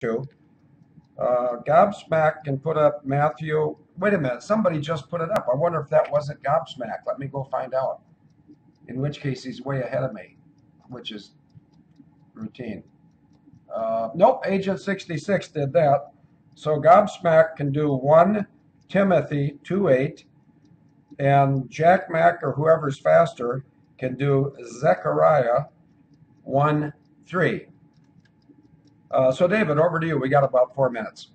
to. Gobsmack can put up Matthew. Wait a minute, somebody just put it up. I wonder if that wasn't Gobsmack. Let me go find out. In which case, he's way ahead of me, which is routine. Nope, Agent 66 did that. So Gobsmack can do 1 Timothy 2:8, and Jack Mack or whoever's faster can do Zechariah 1:3. So David, over to you. We got about 4 minutes.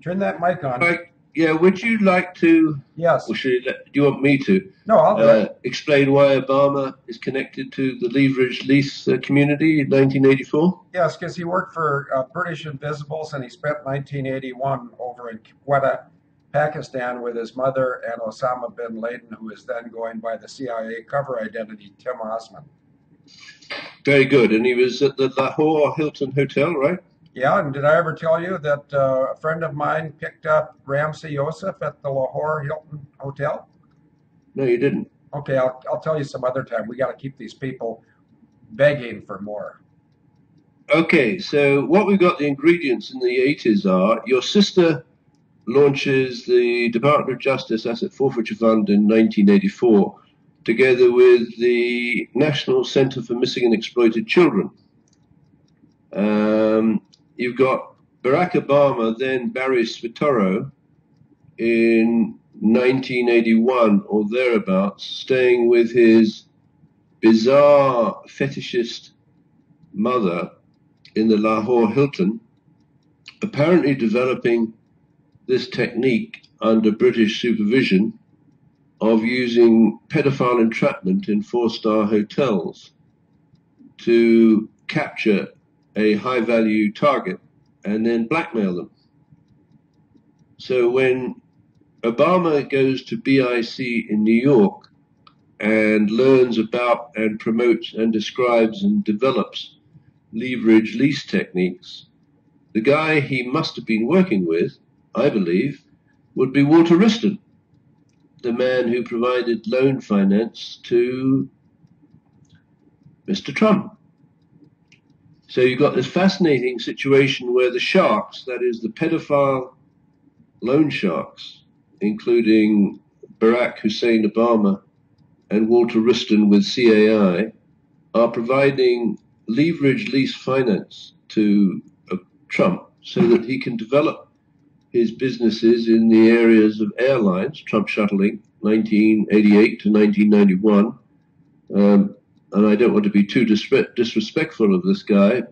Turn that mic on. Right. Yeah, would you like to, Yes. or do you want me to, No, I'll do it. explain why Obama is connected to the leveraged lease community in 1984? Yes, because he worked for British Invisibles, and he spent 1981 over in Quetta, Pakistan, with his mother and Osama bin Laden, who is then going by the CIA cover identity Tim Osman. Very good. And he was at the Lahore Hilton Hotel, right? Yeah, and did I ever tell you that a friend of mine picked up Ramsey Youssef at the Lahore Hilton Hotel? No, you didn't. Okay, I'll tell you some other time. We got to keep these people begging for more. Okay, so what we've got the ingredients in the 80s are your sister launches the Department of Justice Asset Forfeiture Fund in 1984, together with the National Center for Missing and Exploited Children. You've got Barack Obama, then Barry Spataro, in 1981 or thereabouts, staying with his bizarre fetishist mother in the Lahore Hilton, apparently developing this technique under British supervision of using pedophile entrapment in 4-star hotels to capture a high-value target and then blackmail them. So when Obama goes to BIC in New York and learns about and promotes and describes and develops leverage lease techniques, the guy he must have been working with, I believe, would be Walter Wriston, the man who provided loan finance to Mr. Trump. So you've got this fascinating situation where the sharks, that is the pedophile loan sharks, including Barack Hussein Obama and Walter Wriston with CAI, are providing leverage lease finance to Trump so that he can develop his businesses in the areas of airlines, Trump shuttling, 1988 to 1991. And I don't want to be too disrespectful of this guy,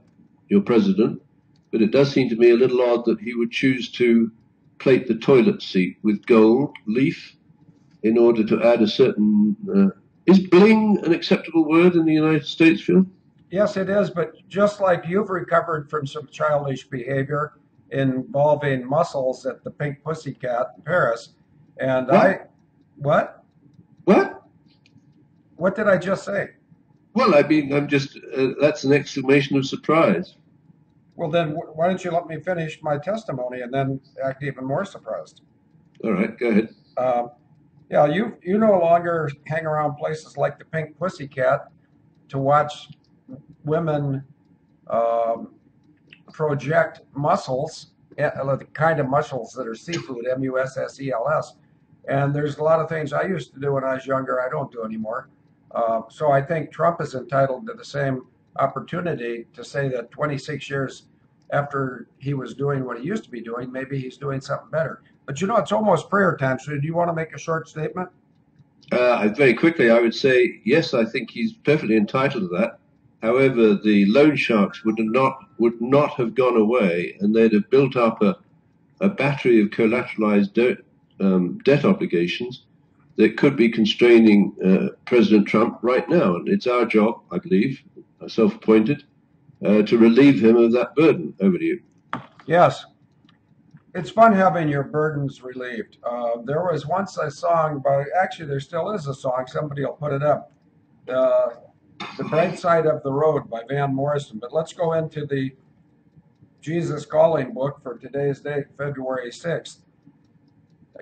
your president, but it does seem to me a little odd that he would choose to plate the toilet seat with gold leaf in order to add a certain... is bling an acceptable word in the United States, Phil? Yes, it is, but just like you've recovered from some childish behavior involving muscles at the Pink Pussycat in Paris, and What? What? What? What did I just say? Well, I mean, I'm just, that's an exclamation of surprise. Well, then why don't you let me finish my testimony and then act even more surprised? All right, go ahead. Yeah, you no longer hang around places like the Pink Pussycat to watch women project muscles, the kind of muscles that are seafood, MUSSELS. And there's a lot of things I used to do when I was younger I don't do anymore. So I think Trump is entitled to the same opportunity to say that 26 years after he was doing what he used to be doing, maybe he's doing something better. But you know, it's almost prayer time. So do you want to make a short statement? Very quickly, I would say, yes, I think he's perfectly entitled to that. However, the loan sharks would not have gone away, and they'd have built up a battery of collateralized debt obligations that could be constraining President Trump right now. And it's our job, I believe, self-appointed, to relieve him of that burden. Over to you. Yes. It's fun having your burdens relieved. There was once a song actually there still is a song, somebody will put it up, The Bright Side of the Road by Van Morrison. But let's go into the Jesus Calling book for today's date, February 6th.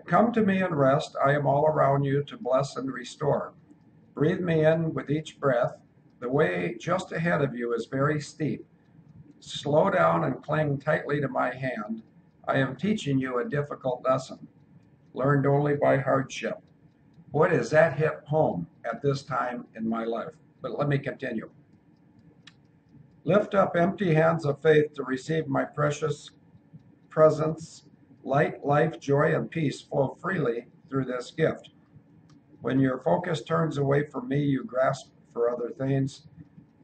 Come to me and rest. I am all around you to bless and restore. Breathe me in with each breath. The way just ahead of you is very steep. Slow down and cling tightly to my hand. I am teaching you a difficult lesson, learned only by hardship. Boy, does that hit home at this time in my life. But let me continue. Lift up empty hands of faith to receive my precious presence. Light, life, joy, and peace flow freely through this gift. When your focus turns away from me, you grasp for other things.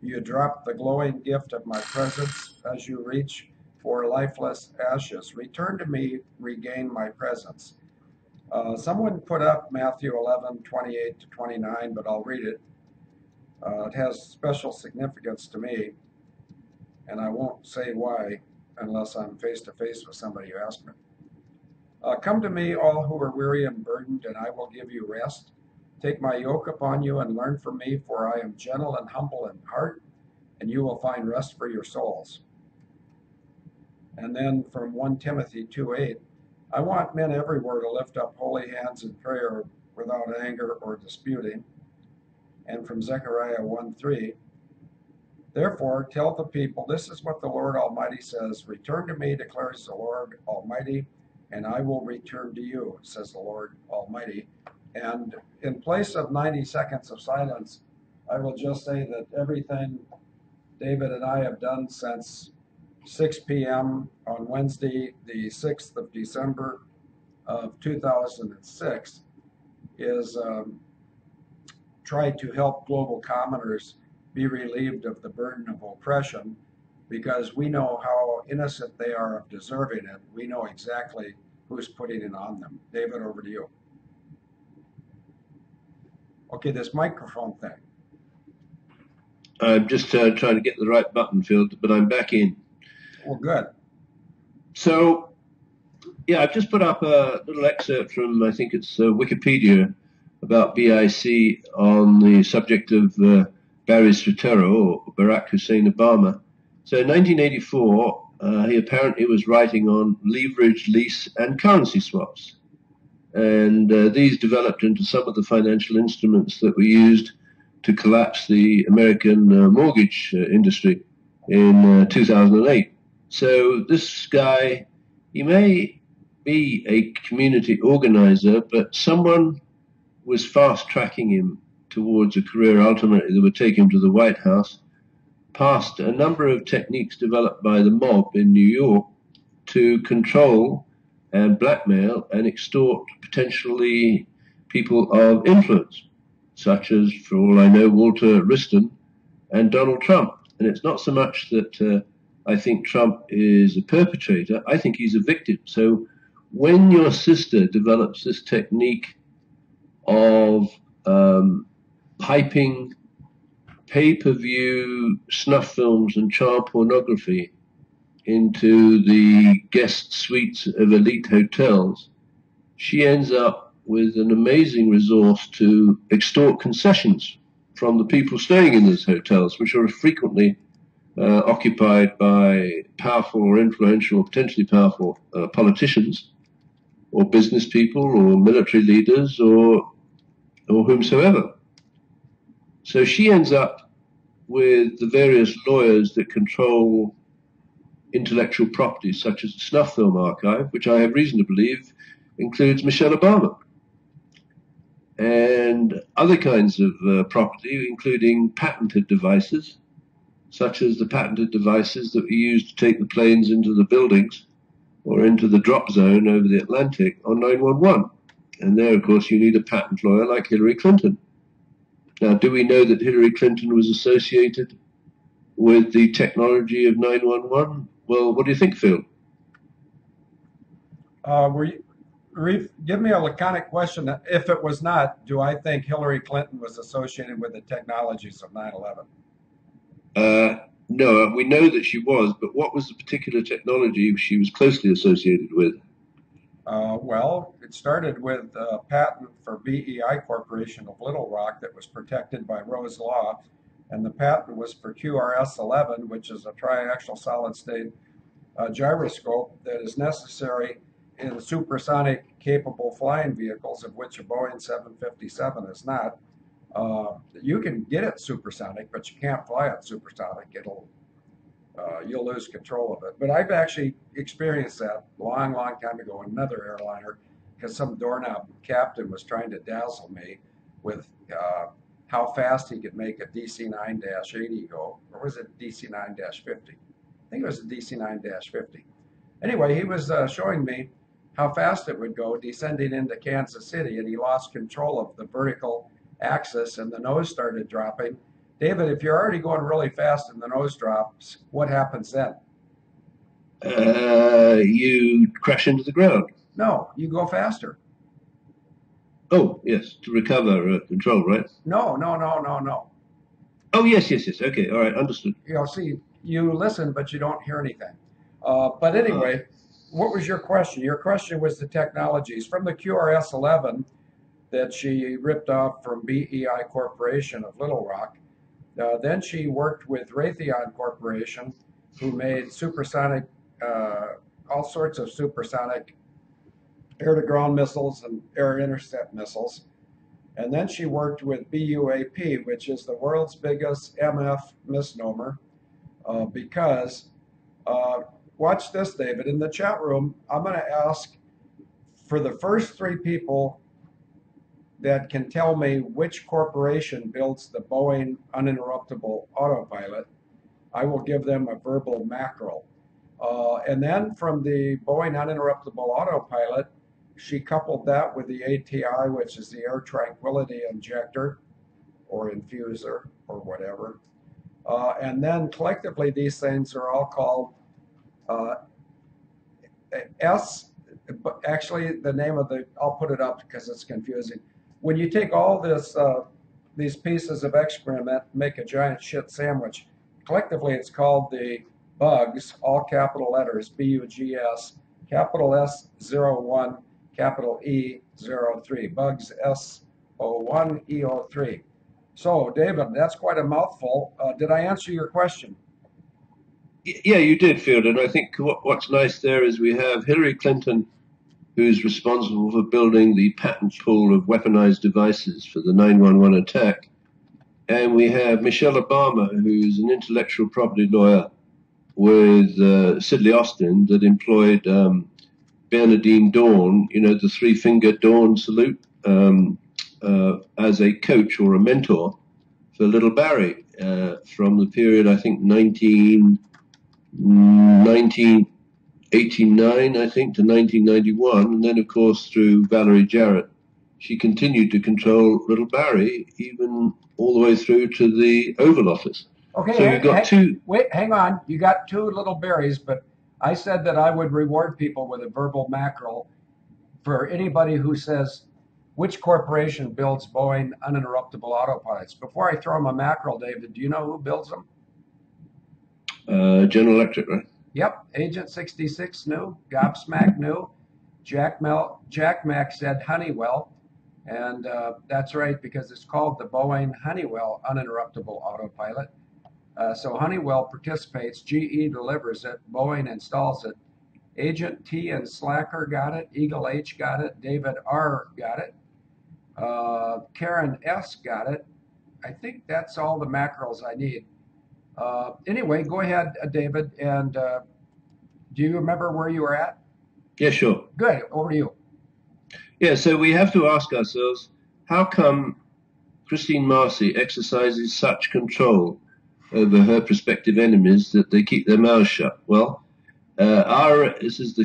You drop the glowing gift of my presence as you reach for lifeless ashes. Return to me, regain my presence. Someone put up Matthew 11:28 to 29, but I'll read it. It has special significance to me, and I won't say why unless I'm face to face with somebody who asks me. Come to me, all who are weary and burdened, and I will give you rest. Take my yoke upon you and learn from me, for I am gentle and humble in heart, and you will find rest for your souls. And then from 1 Timothy 2:8, I want men everywhere to lift up holy hands in prayer without anger or disputing. And from Zechariah 1:3, therefore tell the people, this is what the Lord Almighty says, return to me, declares the Lord Almighty, and I will return to you, says the Lord Almighty. And in place of 90 seconds of silence, I will just say that everything David and I have done since 6 p.m. on Wednesday, the 6th of December of 2006, is try to help global commoners be relieved of the burden of oppression, because we know how innocent they are of deserving it. We know exactly who's putting it on them. David, over to you. Okay, this microphone thing. I'm just trying to get the right button filled, but I'm back in. Well, good. So, yeah, I've just put up a little excerpt from, I think it's Wikipedia, about BIC on the subject of Barry Soetoro, or Barack Hussein Obama. So in 1984, he apparently was writing on leverage, lease, and currency swaps. And these developed into some of the financial instruments that were used to collapse the American mortgage industry in 2008. So this guy, he may be a community organizer, but someone was fast tracking him towards a career ultimately that would take him to the White House, past a number of techniques developed by the mob in New York to control and blackmail and extort potentially people of influence, such as, for all I know, Walter Wriston and Donald Trump. And it's not so much that I think Trump is a perpetrator, I think he's a victim. So when your sister develops this technique of piping pay-per-view snuff films and child pornography into the guest suites of elite hotels, she ends up with an amazing resource to extort concessions from the people staying in those hotels, which are frequently occupied by powerful or influential or potentially powerful politicians or business people or military leaders or whomsoever. So she ends up with the various lawyers that control intellectual property, such as the snuff film archive, which I have reason to believe includes Michelle Obama, and other kinds of property, including patented devices, such as the patented devices that were used to take the planes into the buildings or into the drop zone over the Atlantic on 911. And there, of course, you need a patent lawyer like Hillary Clinton. Now, do we know that Hillary Clinton was associated with the technology of 911? Well, what do you think, Phil? Give me a laconic question. If it was not, do I think Hillary Clinton was associated with the technologies of 9/11? No, we know that she was, but what was the particular technology she was closely associated with? Well, it started with a patent for BEI Corporation of Little Rock that was protected by Rose Law, and the patent was for QRS-11, which is a triaxial solid-state gyroscope that is necessary in supersonic capable flying vehicles, of which a Boeing 757 is not. You can get it supersonic, but you can't fly it supersonic. you'll lose control of it. But I've actually experienced that long, long time ago in another airliner because some doorknob captain was trying to dazzle me with how fast he could make a DC-9-80 go, or was it DC-9-50? I think it was a DC-9-50. Anyway, he was showing me how fast it would go descending into Kansas City, and he lost control of the vertical axis and the nose started dropping. David, if you're already going really fast and the nose drops, what happens then? You crash into the ground. No, you go faster. Oh, yes, to recover control, right? No. Oh, yes. Okay, all right, understood. See, you listen, but you don't hear anything. But anyway, what was your question? Your question was the technologies from the QRS-11 that she ripped off from BEI Corporation of Little Rock. Then she worked with Raytheon Corporation, who made supersonic, all sorts of supersonic air-to-ground missiles and air-intercept missiles. And then she worked with BUAP, which is the world's biggest MF misnomer, because, watch this, David, in the chat room, I'm going to ask for the first three people that can tell me which corporation builds the Boeing uninterruptible autopilot, I will give them a verbal mackerel. And then from the Boeing uninterruptible autopilot, she coupled that with the ATI, which is the air tranquility injector or infuser or whatever. And then collectively, these things are all called actually the name of I'll put it up because it's confusing. When you take all these pieces of excrement, make a giant shit sandwich, collectively it's called the bugs, all capital letters, BUGS, capital S01, capital E03, bugs S01, E03. So, David, that's quite a mouthful. Did I answer your question? Yeah, you did, Field, and I think what's nice there is we have Hillary Clinton, who's responsible for building the patent pool of weaponized devices for the 9/11 attack, and we have Michelle Obama, who's an intellectual property lawyer with Sidley Austin that employed Bernardine Dawn, the three-finger Dawn salute, as a coach or a mentor for little Barry from the period, I think, 1989, I think, to 1991. And then, of course, through Valerie Jarrett, she continued to control little Barry, even all the way through to the Oval Office. Okay, so you've got two. Wait, hang on. You got two little Barrys, but I said that I would reward people with a verbal mackerel for anybody who says, which corporation builds Boeing uninterruptible autopilots? Before I throw them a mackerel, David, do you know who builds them? General Electric, right? Yep, Agent 66 knew, Gobsmack knew, Jack Mack said Honeywell, and that's right because it's called the Boeing Honeywell uninterruptible autopilot. So Honeywell participates, GE delivers it, Boeing installs it. Agent T and Slacker got it, Eagle H got it, David R got it, Karen S got it. I think that's all the mackerels I need. Anyway, go ahead, David, and do you remember where you were at? Yeah, sure. Good, over to you. Yeah, so we have to ask ourselves, how come Christine Marcy exercises such control over her prospective enemies that they keep their mouths shut? Well, this is the